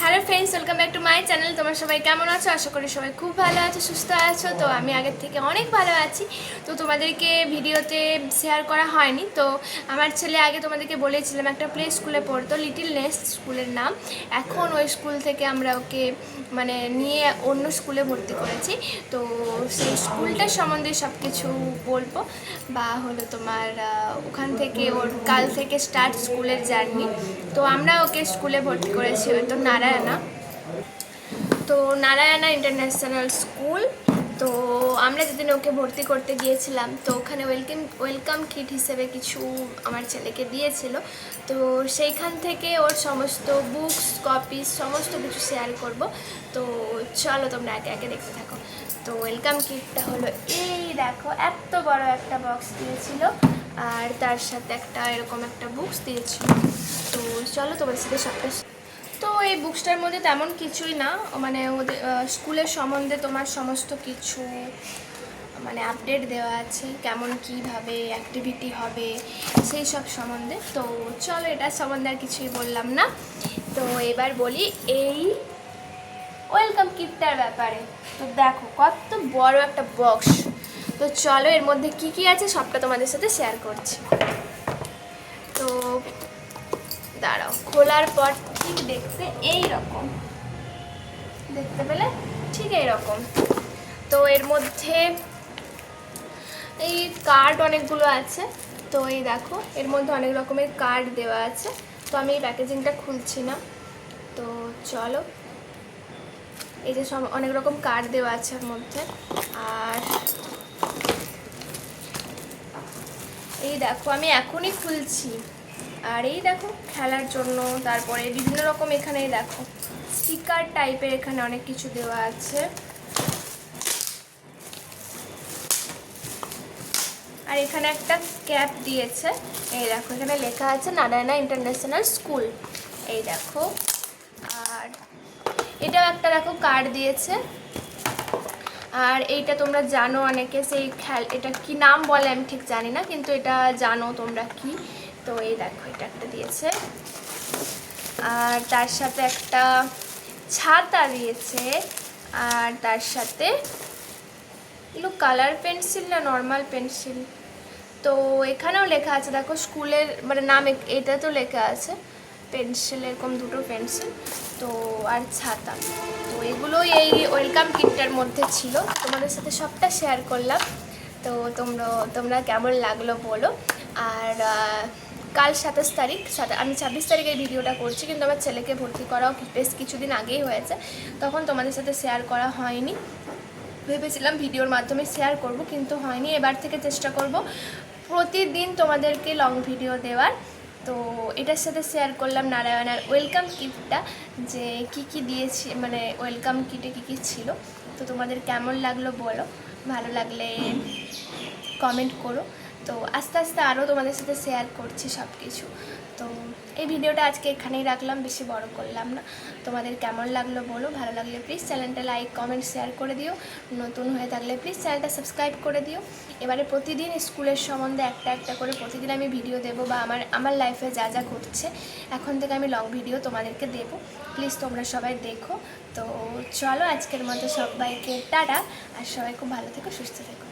Hello friends, welcome back to my channel. তোমরা সবাই কেমন আছো? আশা করি সবাই খুব ভালো আছো, সুস্থ আছো। তো আমি আগের থেকে অনেক ভালো আছি। তো তোমাদেরকে ভিডিওতে শেয়ার করা হয়নি। তো আমার ছেলে আগে তোমাদেরকে বলেছিলাম একটা প্লে স্কুলে পড়তো, লিটিল নেস্ট স্কুলের নাম। এখন ওই স্কুল থেকে আমরা ওকে নিয়ে অন্য স্কুলে ভর্তি করেছি। তো সেই স্কুলটার সম্বন্ধে সব কিছু বলবো, বা হলো তোমার ওখান থেকে ওর কাল থেকে স্টার্ট স্কুলের জার্নি। তো আমরা ওকে স্কুলে ভর্তি করেছি তো নারায়ণা ইন্টারন্যাশনাল স্কুল। তো আমরা যেদিন ওকে ভর্তি করতে গিয়েছিলাম, তো ওখানে ওয়েলকাম কিট হিসেবে কিছু আমার ছেলেকে দিয়েছিল। তো সেইখান থেকে ওর সমস্ত বুকস, কপিস সমস্ত কিছু শেয়ার করব। তো চলো তোমরা একে একে দেখতে থাকো। তো ওয়েলকাম কিটটা হলো এই দেখো, এত বড় একটা বক্স দিয়েছিল, আর তার সাথে এরকম একটা বুকস দিয়েছিল। তো চলো তোমাদের সাথে সবটা। তো এই বুকসটার মধ্যে তেমন কিছুই না, ওদের স্কুলের সম্বন্ধে তোমার সমস্ত কিছু আপডেট দেওয়া আছে, কেমন কীভাবে অ্যাক্টিভিটি হবে সেই সব সম্বন্ধে। তো চলো এটা সম্বন্ধে আর কিছুই বললাম না। তো এবার বলি এই ওয়েলকাম কিটটার ব্যাপারে। তো দেখো কত বড় একটা বক্স। তো চলো এর মধ্যে কি কি আছে সবটা তোমাদের সাথে শেয়ার করছি। তো দাঁড়াও, খোলার পর ঠিক দেখতে এই রকম, দেখতে পেলে ঠিক এই রকম। তো এর মধ্যে এই কার্ড অনেকগুলো আছে। তো এই দেখো এর মধ্যে অনেক রকমের কার্ড দেওয়া আছে। তো আমি এই প্যাকেজিংটা খুলছি না। তো চলো, এই যে সব অনেক রকম কার্ড দেওয়া আছে এর মধ্যে। আর এই দেখো আমি এখনই খুলছি। আর এই দেখো খেলার জন্য, তারপরে বিভিন্ন রকম এখানে দেখো স্টিকার টাইপের এখানে অনেক কিছু দেওয়া আছে। আর এখানে একটা ক্যাপ দিয়েছে, এই দেখো এখানে লেখা আছে নারায়ণা ইন্টারন্যাশনাল স্কুল, এই দেখো। আর এটাও একটা দেখো কার্ড দিয়েছে। আর এইটা তোমরা জানো অনেকে, সেই এটা কি নাম বলে আমি ঠিক জানি না, কিন্তু এটা জানো তোমরা কি। তো এই দেখো এটা একটা দিয়েছে। আর তার সাথে একটা ছাতা দিয়েছে। আর তার সাথে এগুলো কালার পেন্সিল না নর্মাল পেন্সিল। তো এখানেও লেখা আছে দেখো স্কুলের নাম, এটা তো লেখা আছে পেন্সিল, এরকম দুটো পেন্সিল। তো আর ছাতা। তো এগুলোই এই ওয়েলকাম কিটটার মধ্যে ছিল। তোমাদের সাথে সবটা শেয়ার করলাম। তো তোমরা কেমন লাগলো বলো। আর কাল 27 তারিখ, আমি 26 তারিখে এই ভিডিওটা করছি, কিন্তু আমার ছেলেকে ভর্তি করাও বেশ কিছুদিন আগেই হয়েছে, তখন তোমাদের সাথে শেয়ার করা হয়নি। ভেবেছিলাম ভিডিওর মাধ্যমে শেয়ার করব, কিন্তু হয়নি। এবার থেকে চেষ্টা করব প্রতিদিন তোমাদেরকে লং ভিডিও দেওয়ার। তো এটার সাথে শেয়ার করলাম নারায়ণার ওয়েলকাম কিটটা, যে কি কি দিয়েছি, ওয়েলকাম কিটে কী কী ছিল। তো তোমাদের কেমন লাগলো বলো, ভালো লাগলে কমেন্ট করো। তো আস্তে আস্তে আরও তোমাদের সাথে শেয়ার করছি সব কিছু। তো এই ভিডিওটা আজকে এখানেই রাখলাম, বেশি বড় করলাম না। তোমাদের কেমন লাগলো বলো, ভালো লাগলে প্লিজ চ্যানেলটা লাইক কমেন্ট শেয়ার করে দিও। নতুন হয়ে থাকলে প্লিজ চ্যানেলটা সাবস্ক্রাইব করে দিও। এবারে প্রতিদিন স্কুলের সম্বন্ধে একটা একটা করে প্রতিদিন আমি ভিডিও দেবো, বা আমার লাইফে যা যা ঘটছে এখন থেকে আমি লং ভিডিও তোমাদেরকে দেবো। প্লিজ তোমরা সবাই দেখো। তো চলো আজকের মতো সবাইকে টাটা, আর সবাই খুব ভালো থেকো, সুস্থ থেকো।